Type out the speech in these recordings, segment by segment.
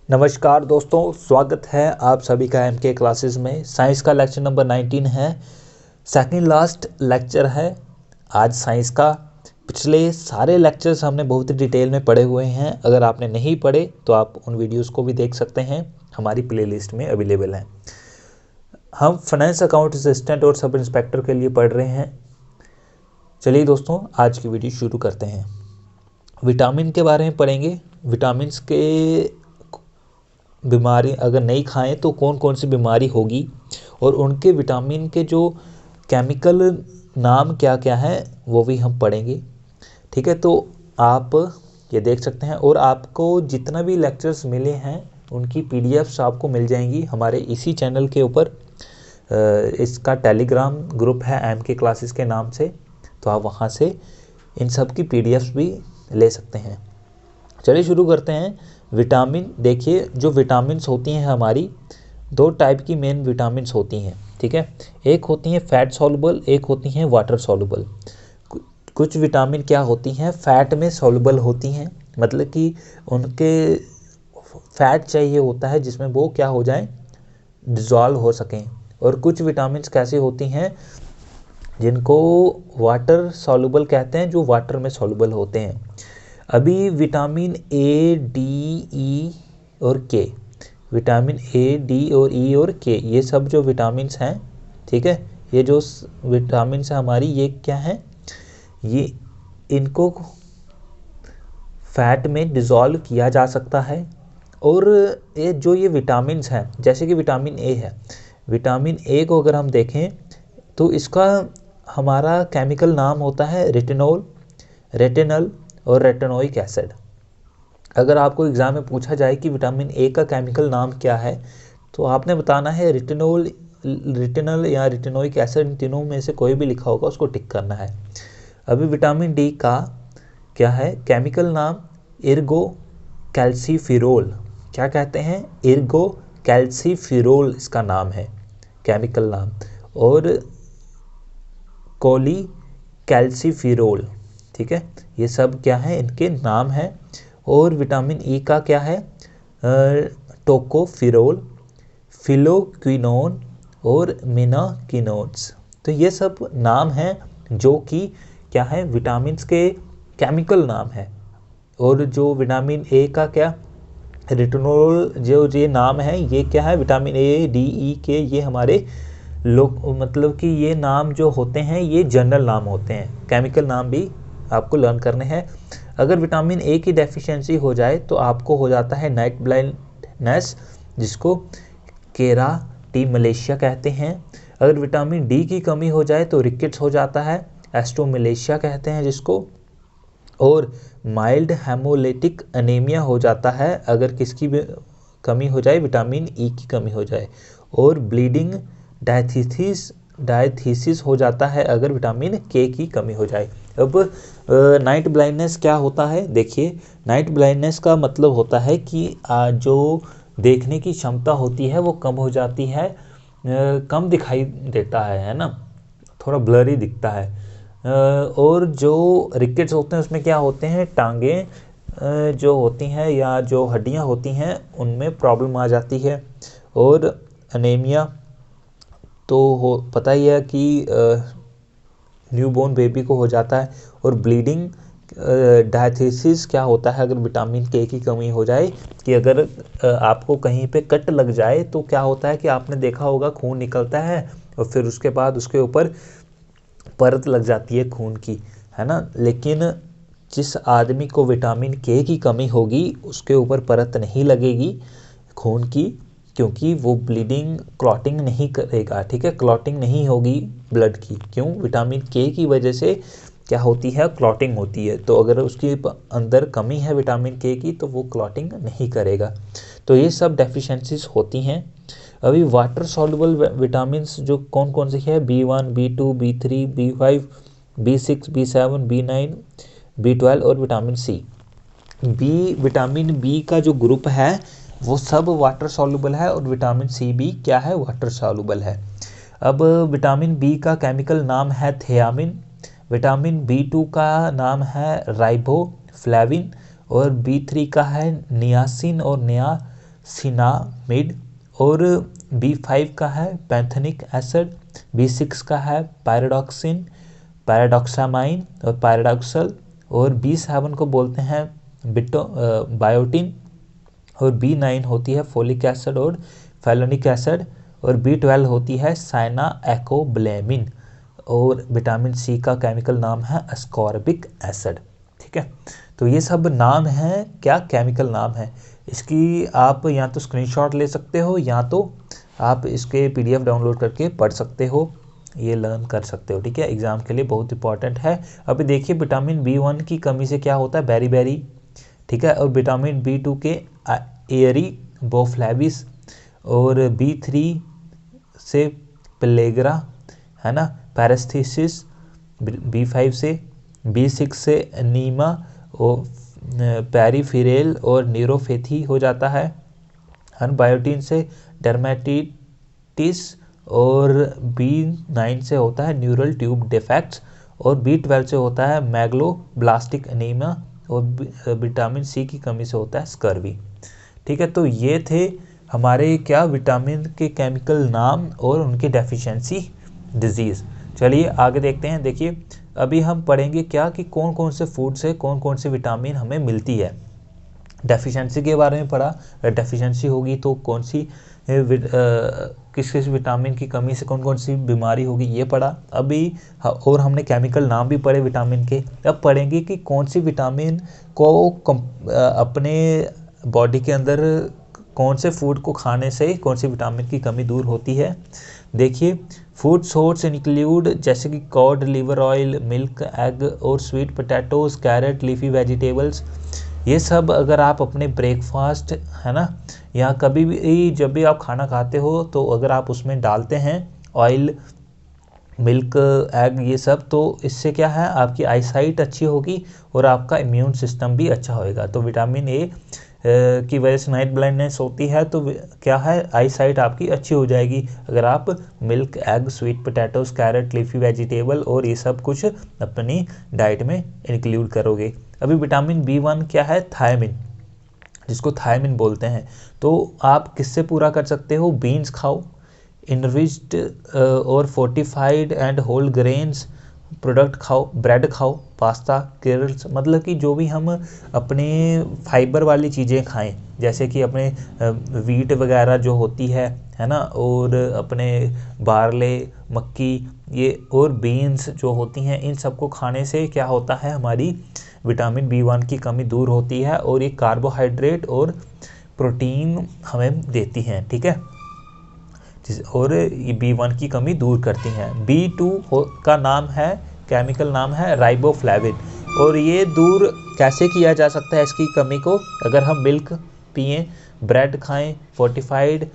नमस्कार दोस्तों, स्वागत है आप सभी का एमके क्लासेस में। साइंस का लेक्चर नंबर 19 है, सेकंड लास्ट लेक्चर है आज साइंस का। पिछले सारे लेक्चर्स हमने बहुत ही डिटेल में पढ़े हुए हैं। अगर आपने नहीं पढ़े तो आप उन वीडियोस को भी देख सकते हैं, हमारी प्लेलिस्ट में अवेलेबल हैं। हम फाइनेंस अकाउंट असिस्टेंट और सब इंस्पेक्टर के लिए पढ़ रहे हैं। चलिए दोस्तों, आज की वीडियो शुरू करते हैं। विटामिन के बारे में पढ़ेंगे। विटामिन के बीमारी अगर नहीं खाएं तो कौन कौन सी बीमारी होगी, और उनके विटामिन के जो केमिकल नाम क्या क्या हैं वो भी हम पढ़ेंगे। ठीक है, तो आप ये देख सकते हैं। और आपको जितना भी लेक्चर्स मिले हैं उनकी पीडीएफ्स आपको मिल जाएंगी हमारे इसी चैनल के ऊपर। इसका टेलीग्राम ग्रुप है एमके क्लासेस के नाम से, तो आप वहाँ से इन सब की पीडीएफ्स भी ले सकते हैं। चलिए शुरू करते हैं। विटामिन देखिए, जो विटामिन्स होती हैं हमारी, दो टाइप की मेन विटामिन्स होती हैं। ठीक है, एक होती हैं फैट सॉल्युबल, एक होती हैं वाटर सॉल्युबल। कुछ विटामिन क्या होती हैं, फैट में सॉल्युबल होती हैं, मतलब कि उनके फैट चाहिए होता है जिसमें वो क्या हो जाए, डिज़ोल्व हो सकें। और कुछ विटामिन्स कैसी होती हैं जिनको वाटर सॉल्युबल कहते हैं, जो वाटर में सॉल्युबल होते हैं। अभी विटामिन ए, डी, ई और के, विटामिन ए, डी और ई और के, ये सब जो विटामिन्स हैं, ठीक है, ये जो विटामिन्स हैं हमारी, ये क्या हैं, ये इनको फैट में डिज़ोल्व किया जा सकता है। और ये विटामिन्स हैं, जैसे कि विटामिन ए है, विटामिन ए को अगर हम देखें तो इसका हमारा केमिकल नाम होता है रेटिनोल, रेटिनल और रेटिनोइक एसिड। अगर आपको एग्जाम में पूछा जाए कि विटामिन ए का केमिकल नाम क्या है, तो आपने बताना है रेटिनोल, रेटिनल या रेटिनोइक एसिड। इन तीनों में से कोई भी लिखा होगा उसको टिक करना है। अभी विटामिन डी का क्या है केमिकल नाम, इर्गो कैल्सीफिरोल। क्या कहते हैं, इर्गो कैल्सीफिरोल इसका नाम है, केमिकल नाम। और कोली कैल्सीफिरोल, ठीक है, ये सब क्या है, इनके नाम है। और विटामिन ई का क्या है, टोकोफिरोल, फिलोक्विनोन और मिनाकिनोन्स। तो ये सब नाम हैं जो कि क्या है, विटामिन्स के केमिकल नाम है। और जो विटामिन ए का क्या, रेटिनोल, जो ये नाम है, ये क्या है, विटामिन ए, डी, ई के, ये हमारे लोग, मतलब कि ये नाम जो होते हैं ये जनरल नाम होते हैं। केमिकल नाम भी आपको लर्न करने हैं। अगर विटामिन ए की डेफिशिएंसी हो जाए तो आपको हो जाता है नाइट ब्लाइंडनेस, जिसको केराटिमलेशिया कहते हैं। अगर विटामिन डी की कमी हो जाए तो रिकेट्स हो जाता है, एस्ट्रोमलेशिया कहते हैं जिसको। और माइल्ड हेमोलिटिक एनीमिया हो जाता है अगर किसकी कमी हो जाए, विटामिन ई की कमी हो जाए। और ब्लीडिंग डायथीसिस हो जाता है अगर विटामिन के की कमी हो जाए। अब नाइट ब्लाइंडनेस क्या होता है, देखिए, नाइट ब्लाइंडनेस का मतलब होता है कि जो देखने की क्षमता होती है वो कम हो जाती है, कम दिखाई देता है ना, थोड़ा ब्लरी दिखता है। और जो रिकेट्स होते हैं उसमें क्या होते हैं, टांगें जो होती हैं या जो हड्डियां होती हैं उनमें प्रॉब्लम आ जाती है। और एनीमिया तो पता ही है कि न्यूबॉर्न बेबी को हो जाता है। और ब्लीडिंग डायथीसिस क्या होता है, अगर विटामिन के की कमी हो जाए, कि अगर आपको कहीं पे कट लग जाए तो क्या होता है कि आपने देखा होगा खून निकलता है और फिर उसके बाद उसके ऊपर परत लग जाती है खून की, है ना। लेकिन जिस आदमी को विटामिन के की कमी होगी उसके ऊपर परत नहीं लगेगी खून की, क्योंकि वो ब्लीडिंग क्लॉटिंग नहीं करेगा। ठीक है, क्लॉटिंग नहीं होगी ब्लड की। क्यों, विटामिन के की वजह से क्या होती है, क्लॉटिंग होती है। तो अगर उसके अंदर कमी है विटामिन के की तो वो क्लॉटिंग नहीं करेगा। तो ये सब डेफिशिएंसीज होती हैं। अभी वाटर सॉल्युबल विटामिन्स जो कौन कौन से है, B1, B2, B3, B5, B6, B7, B9, B12 और विटामिन सी। विटामिन बी का जो ग्रुप है वो सब वाटर सॉल्युबल है, और विटामिन सी भी क्या है, वाटर सॉल्युबल है। अब विटामिन बी का केमिकल नाम है थियामिन, विटामिन B2 का नाम है राइबोफ्लेविन, और B3 का है नियासिन और सिनामिड, और B5 का है पैंथेनिक एसिड, B6 का है पैराडॉक्सिन, पैराडॉक्सामाइन और पैराडॉक्सल, और B7 को बोलते हैं बायोटिन, और B9 होती है फोलिक एसिड और फेलोनिक एसिड, और B12 होती है साइनाएकोबैलेमिन, और विटामिन सी का केमिकल नाम है अस्कॉर्बिक एसिड। ठीक है, तो ये सब नाम हैं, क्या केमिकल नाम है। इसकी आप या तो स्क्रीनशॉट ले सकते हो या तो आप इसके PDF डाउनलोड करके पढ़ सकते हो, ये लर्न कर सकते हो। ठीक है, एग्जाम के लिए बहुत इंपॉर्टेंट है। अभी देखिए विटामिन B1 की कमी से क्या होता है, बेरी, ठीक है, और विटामिन B2 के एरी बोफ्लेविस, और B3 से प्लेग्रा, है ना, पैरास्थीसिस, B5 से, B6 से नीमा और पेरिफेरल और न्यूरोपैथी हो जाता है, बायोटिन से डर्मेटिटिस, और B9 से होता है न्यूरल ट्यूब डिफेक्ट्स, और B12 से होता है मैग्लोब्लास्टिक एनीमिया, और विटामिन सी की कमी से होता है स्कर्वी। ठीक है, तो ये थे हमारे क्या विटामिन के केमिकल नाम और उनकी डेफिशिएंसी डिजीज़। चलिए आगे देखते हैं। देखिए अभी हम पढ़ेंगे क्या कि कौन कौन से फूड से कौन कौन से विटामिन हमें मिलती है। डेफिशिएंसी के बारे में पढ़ा, डेफिशिएंसी होगी तो कौन सी किस किस विटामिन की कमी से कौन कौन सी बीमारी होगी ये पढ़ा अभी, और हमने केमिकल नाम भी पढ़े विटामिन के। अब पढ़ेंगे कि कौन सी विटामिन को अपने बॉडी के अंदर कौन से फूड को खाने से कौन सी विटामिन की कमी दूर होती है। देखिए फूड सोर्स इंक्लूड जैसे कि cod liver oil, milk, egg और sweet potatoes, carrot, leafy vegetables. ये सब अगर आप अपने ब्रेकफास्ट, है ना, या कभी भी जब भी आप खाना खाते हो तो अगर आप उसमें डालते हैं ऑयल, मिल्क, एग, ये सब, तो इससे क्या है आपकी आईसाइट अच्छी होगी और आपका इम्यून सिस्टम भी अच्छा होएगा। तो विटामिन ए की वजह से नाइट ब्लाइंडनेस होती है तो क्या है आईसाइट आपकी अच्छी हो जाएगी अगर आप milk, egg, sweet potatoes, carrot, leafy vegetable और ये सब कुछ अपनी डाइट में इंक्लूड करोगे। अभी विटामिन B1 क्या है, थायमिन, जिसको थायमिन बोलते हैं। तो आप किससे पूरा कर सकते हो, बीन्स खाओ, इनरिच्ड और fortified and whole grains product खाओ, ब्रेड खाओ, पास्ता, केरल्स, मतलब कि जो भी हम अपने फाइबर वाली चीज़ें खाएं, जैसे कि अपने वीट वगैरह जो होती है ना, और अपने बारले, मक्की, ये और बीन्स जो होती हैं, इन सबको खाने से क्या होता है हमारी विटामिन B1 की कमी दूर होती है और ये कार्बोहाइड्रेट और प्रोटीन हमें देती हैं। ठीक है, और ये B1 की कमी दूर करती हैं। B2 का नाम है, केमिकल नाम है राइबोफ्लेविन, और ये दूर कैसे किया जा सकता है इसकी कमी को, अगर हम मिल्क पिएं, ब्रेड खाएं, फोर्टिफाइड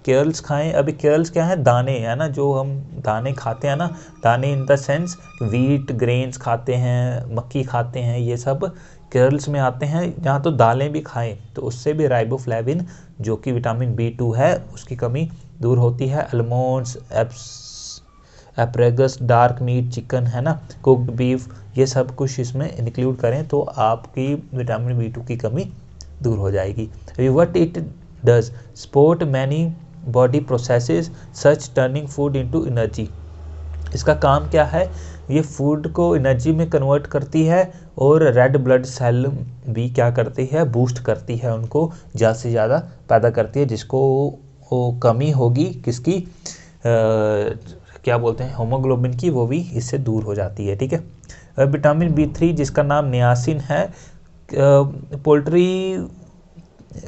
केरल्स खाएं। अभी केरल्स क्या है, दाने, है ना, जो हम दाने खाते हैं ना, दाने in the sense wheat grains खाते हैं, मक्की खाते हैं, ये सब केरल्स में आते हैं। जहाँ तो दालें भी खाएं तो उससे भी राइबोफ्लेविन जो कि विटामिन B2 है उसकी कमी दूर होती है। Almonds, asparagus, dark meat, chicken, है ना, कुक्ड बीफ, ये सब कुछ इसमें इंक्लूड करें तो आपकी विटामिन B2 की कमी दूर हो जाएगी। What it does, support many body processes such turning food into energy. इसका काम क्या है, ये फूड को एनर्जी में कन्वर्ट करती है और रेड ब्लड सेल भी क्या करती है, बूस्ट करती है, उनको ज़्यादा से ज़्यादा पैदा करती है, जिसको कमी होगी किसकी, क्या बोलते हैं, हीमोग्लोबिन की, वो भी इससे दूर हो जाती है। ठीक है, विटामिन B3 जिसका नाम नियासिन है, पोल्ट्री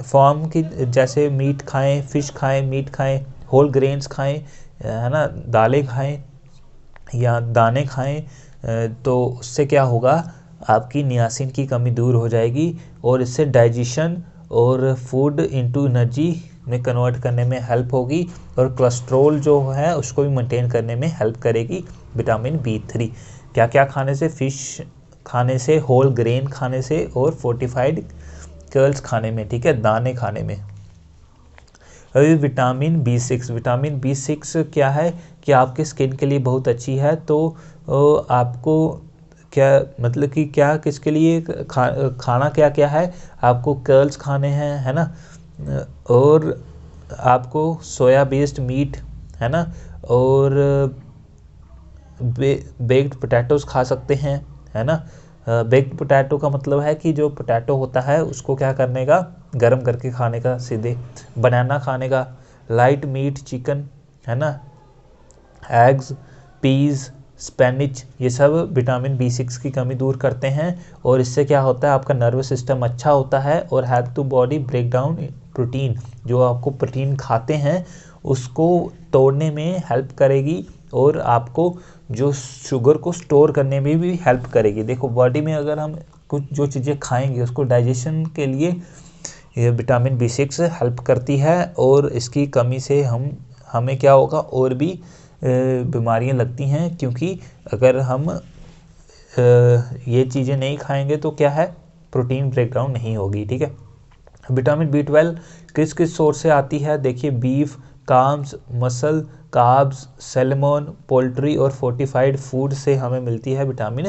फार्म की जैसे मीट खाएं, फिश खाएं, मीट खाएं, होल ग्रेन्स खाएं, है ना, दालें खाएं या दाने खाएं, तो उससे क्या होगा आपकी नियासिन की कमी दूर हो जाएगी और इससे डाइजेशन और फूड इनटू एनर्जी में कन्वर्ट करने में हेल्प होगी और कोलेस्ट्रॉल जो है उसको भी मेंटेन करने में हेल्प करेगी विटामिन B3। क्या क्या खाने से, फिश खाने से, होल ग्रेन खाने से और फोर्टिफाइड कर्ल्स खाने में, ठीक है, दाने खाने में। अभी विटामिन B6 क्या है कि आपके स्किन के लिए बहुत अच्छी है, तो आपको क्या मतलब कि क्या किसके लिए खाना क्या क्या है, आपको कर्ल्स खाने हैं, है ना, और आपको सोया बेस्ड मीट, है ना, और बेक्ड पोटैटोज़ खा सकते हैं, है ना। बेक्ड पोटैटो का मतलब है कि जो पोटैटो होता है उसको क्या करने का, गर्म करके खाने का सीधे। बनाना खाने का, लाइट मीट चिकन, है ना, एग्स, पीज, स्पेनिच, ये सब विटामिन B6 की कमी दूर करते हैं। और इससे क्या होता है, आपका नर्वस सिस्टम अच्छा होता है और help to body break down protein, जो आपको प्रोटीन खाते हैं उसको तोड़ने में हेल्प करेगी और आपको जो शुगर को स्टोर करने में भी हेल्प करेगी। देखो बॉडी में अगर हम कुछ जो चीज़ें खाएंगे उसको डाइजेशन के लिए ये विटामिन B6 हेल्प करती है, और इसकी कमी से हमें क्या होगा, और भी बीमारियां लगती हैं, क्योंकि अगर हम ये चीज़ें नहीं खाएंगे तो क्या है, प्रोटीन ब्रेकडाउन नहीं होगी। ठीक है, विटामिन B12 किस किस सोर्स से आती है, देखिए beef, calms, muscle, carbs, salmon, poultry और फोर्टिफाइड फूड से हमें मिलती है विटामिन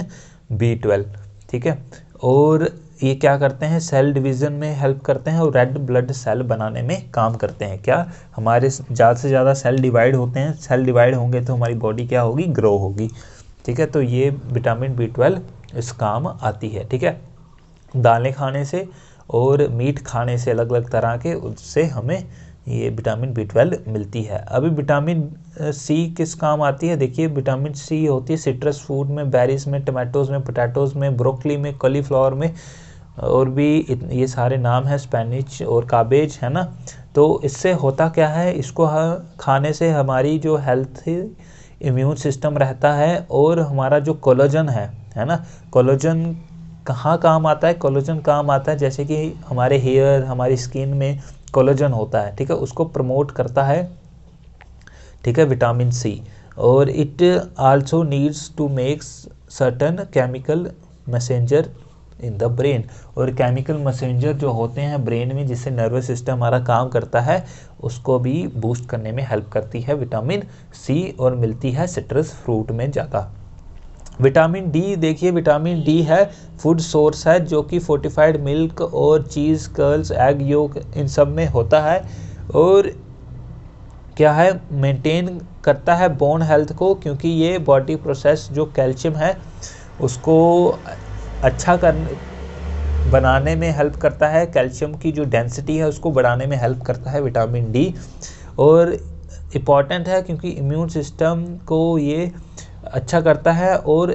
B12। ठीक है, और ये क्या करते हैं, सेल डिवीज़न में हेल्प करते हैं और रेड ब्लड सेल बनाने में काम करते हैं। क्या, हमारे ज़्यादा से ज़्यादा सेल डिवाइड होते हैं, सेल डिवाइड होंगे तो हमारी बॉडी क्या होगी, ग्रो होगी। ठीक है, तो ये विटामिन B12 इस काम आती है। ठीक है, दालें खाने से और मीट खाने से अलग अलग तरह के, उससे हमें ये विटामिन B12 मिलती है। अभी विटामिन C किस काम आती है, देखिए विटामिन C होती है सिट्रस फूड में, बेरीज में, टमाटोज़ में, पोटैटोज़ में, ब्रोकली में, कॉलीफ्लावर में, और भी ये सारे नाम है, स्पेनिच और काबेज, है ना। तो इससे होता क्या है, इसको खाने से हमारी जो हेल्थ इम्यून सिस्टम रहता है, और हमारा जो कोलेजन है ना, कोलेजन कहाँ काम आता है, कोलेजन काम आता है जैसे कि हमारे हेयर, हमारी स्किन में कोलेजन होता है। ठीक है, उसको प्रमोट करता है। ठीक है, विटामिन C, और it also needs to make certain chemical messenger in the brain, और केमिकल मैसेंजर जो होते हैं ब्रेन में, जिससे नर्वस सिस्टम हमारा काम करता है, उसको भी बूस्ट करने में हेल्प करती है विटामिन C, और मिलती है सिट्रस फ्रूट में ज़्यादा। विटामिन D, देखिए विटामिन D है फूड सोर्स है, जो कि फोर्टिफाइड मिल्क और चीज़, कर्ल्स, एग योक, इन सब में होता है, और क्या है, मेंटेन करता है बोन हेल्थ को, क्योंकि ये बॉडी प्रोसेस जो कैल्शियम है उसको अच्छा बनाने में हेल्प करता है, कैल्शियम की जो डेंसिटी है उसको बढ़ाने में हेल्प करता है विटामिन D, और इम्पॉर्टेंट है क्योंकि इम्यून सिस्टम को ये अच्छा करता है, और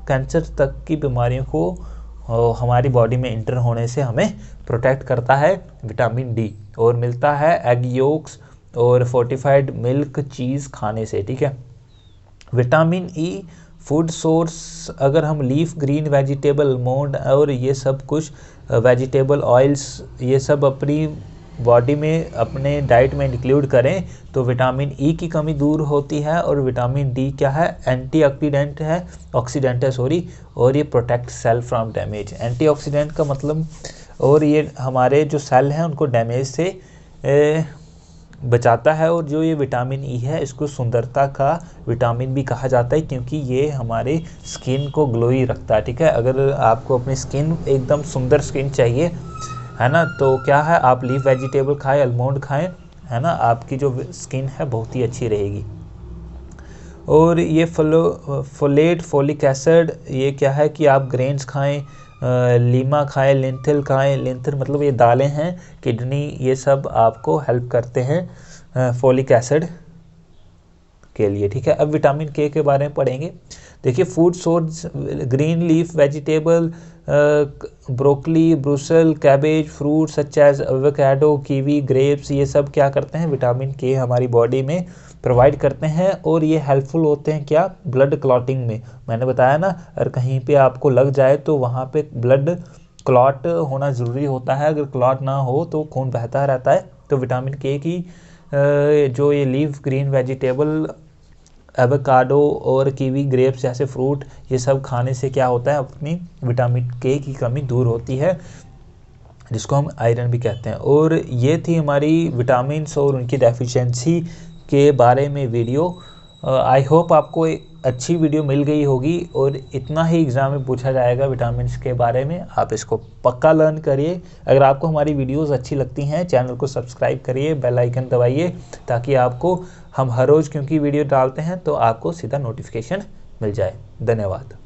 कैंसर तक की बीमारियों को हमारी बॉडी में इंटर होने से हमें प्रोटेक्ट करता है विटामिन D, और मिलता है एग योक्स और फोर्टिफाइड मिल्क, चीज़ खाने से। ठीक है, विटामिन E फूड सोर्स, अगर हम लीफ ग्रीन वेजिटेबल, मोड और ये सब कुछ वेजिटेबल ऑयल्स, ये सब अपनी बॉडी में अपने डाइट में इंक्लूड करें तो विटामिन E की कमी दूर होती है। और विटामिन D क्या है, एंटीऑक्सीडेंट है, ऑक्सीडेंट है सॉरी, और ये protect cell from damage. Antioxidant का मतलब, और ये हमारे जो सेल हैं उनको डैमेज से बचाता है। और जो ये विटामिन E है, इसको सुंदरता का विटामिन भी कहा जाता है, क्योंकि ये हमारे स्किन को ग्लोई रखता है। ठीक है, अगर आपको अपनी स्किन एकदम सुंदर स्किन चाहिए, है ना, तो क्या है, आप लीफ वेजिटेबल खाएं, आलमंड खाएं, है ना, आपकी जो स्किन है बहुत ही अच्छी रहेगी। और ये फोलेट, फोलिक एसिड, ये क्या है कि आप ग्रेन्स खाएं, लीमा खाएं, लेंथिल खाएं, लेंथिल मतलब ये दालें हैं, किडनी, ये सब आपको हेल्प करते हैं फोलिक एसिड के लिए। ठीक है, अब विटामिन K के बारे में पढ़ेंगे। देखिए food source, green leaf vegetable, broccoli, brussels, cabbage, fruit such as avocado, kiwi, grapes, ये सब क्या करते हैं, विटामिन K हमारी बॉडी में प्रोवाइड करते हैं, और ये हेल्पफुल होते हैं क्या, ब्लड क्लॉटिंग में। मैंने बताया ना, अगर कहीं पे आपको लग जाए तो वहाँ पे ब्लड क्लॉट होना ज़रूरी होता है, अगर क्लॉट ना हो तो खून बहता रहता है। तो विटामिन K की जो ये लीफ ग्रीन वेजिटेबल, एवोकाडो और कीवी, ग्रेप्स जैसे फ्रूट, ये सब खाने से क्या होता है, अपनी विटामिन K की कमी दूर होती है, जिसको हम आयरन भी कहते हैं। और ये थी हमारी विटामिन्स और उनकी डेफिशिएंसी के बारे में वीडियो। आई होप आपको अच्छी वीडियो मिल गई होगी और इतना ही एग्ज़ाम में पूछा जाएगा विटामिन के बारे में। आप इसको पक्का लर्न करिए। अगर आपको हमारी वीडियोस अच्छी लगती हैं, चैनल को सब्सक्राइब करिए, बेल आइकन दबाइए, ताकि आपको हम हर रोज़ क्योंकि वीडियो डालते हैं तो आपको सीधा नोटिफिकेशन मिल जाए। धन्यवाद।